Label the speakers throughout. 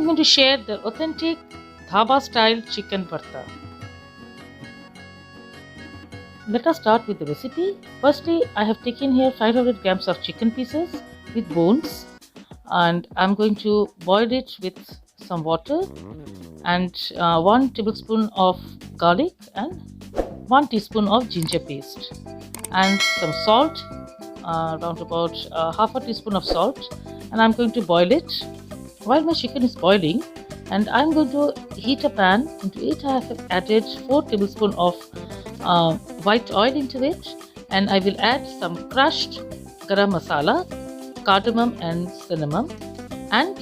Speaker 1: I'm going to share the authentic dhaba style chicken bharta. Let us start with the recipe. Firstly, I have taken here 500 grams of chicken pieces with bones, and I'm going to boil it with some water and 1 tablespoon of garlic and 1 teaspoon of ginger paste and some salt, around about half a teaspoon of salt, and I'm going to boil it. While my chicken is boiling, and I'm going to heat a pan. Into it I have added 4 tablespoons of white oil into it, and I will add some crushed garam masala, cardamom and cinnamon, and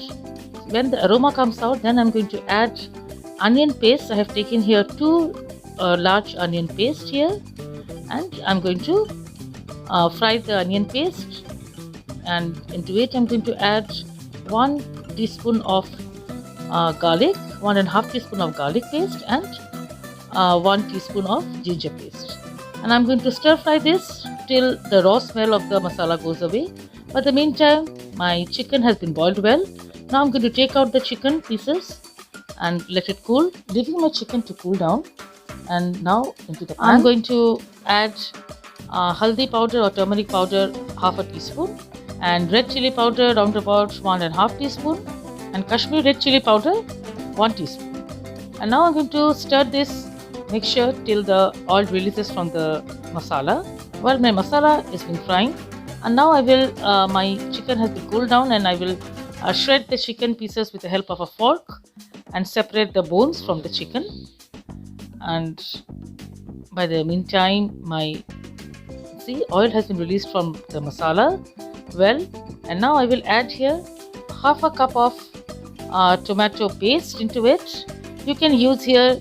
Speaker 1: when the aroma comes out, then I'm going to add onion paste. I have taken here 2 large onion paste here, and I'm going to fry the onion paste, and into it I'm going to add 1 teaspoon of garlic, 1.5 teaspoon of garlic paste and 1 teaspoon of ginger paste, and I'm going to stir fry this till the raw smell of the masala goes away. But in the meantime, my chicken has been boiled well. Now I'm going to take out the chicken pieces and let it cool, leaving my chicken to cool down. And now into the pan, I'm going to add haldi powder or turmeric powder, half a teaspoon, and red chilli powder around about 1.5 teaspoon, and Kashmiri red chilli powder 1 teaspoon. And now I'm going to stir this mixture till the oil releases from the masala. Well, my masala is been frying, and now I will my chicken has been cooled down, and I will shred the chicken pieces with the help of a fork and separate the bones from the chicken. And by the meantime, my oil has been released from the masala well, and now I will add here half a cup of tomato paste into it. You can use here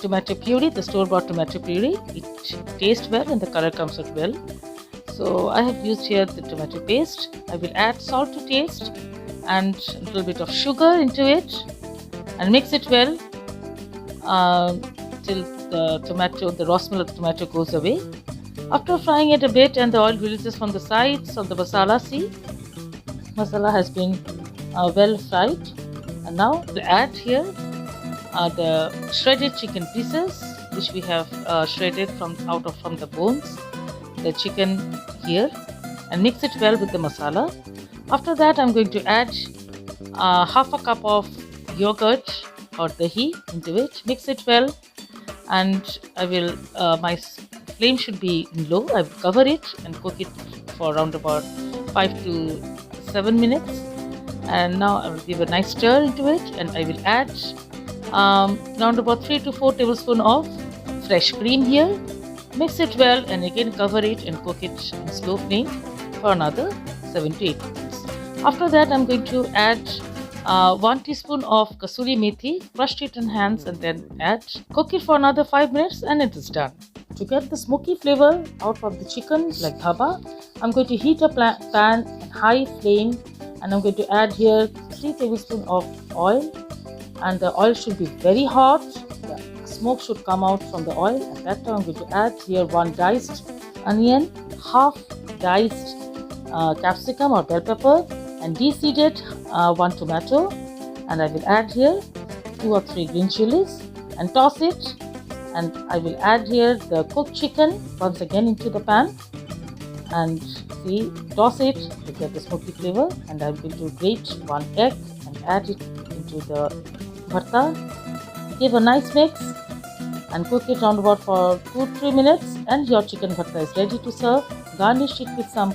Speaker 1: tomato puree, the store-bought tomato puree. It tastes well and the color comes out well. So I have used here the tomato paste. I will add salt to taste and a little bit of sugar into it and mix it well till the raw smell of the tomato goes away. After frying it a bit and the oil releases from the sides of the masala, masala has been well fried, and now we'll add here the shredded chicken pieces which we have shredded from the bones, the chicken here, and mix it well with the masala. After that, I'm going to add half a cup of yogurt or dahi into it, mix it well, and I will my flame should be in low. I will cover it and cook it for around about 5 to 7 minutes, and now I will give a nice stir into it, and I will add around about 3 to 4 tablespoons of fresh cream here. Mix it well and again cover it and cook it in slow flame for another 7 to 8 minutes. After that, I'm going to add 1 teaspoon of kasoori methi, crushed it in hands, and then cook it for another 5 minutes, and it is done. To get the smoky flavor out of the chicken like dhaba, I'm going to heat a pan at high flame, and I'm going to add here 3 tablespoons of oil, and the oil should be very hot. The smoke should come out from the oil. At that time, I'm going to add here 1 diced onion, half diced capsicum or bell pepper, and de-seeded 1 tomato, and I will add here 2 or 3 green chilies and toss it, and I will add here the cooked chicken once again into the pan, and toss it to get the smoky flavor, and I'm going to grate 1 egg and add it into the bharta. Give a nice mix and cook it on about for 2-3 minutes, and your chicken bharta is ready to serve. Garnish it with some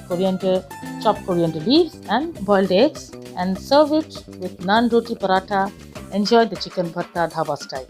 Speaker 1: chopped coriander leaves and boiled eggs, and serve it with naan roti paratha. Enjoy the chicken bharta dhaba style.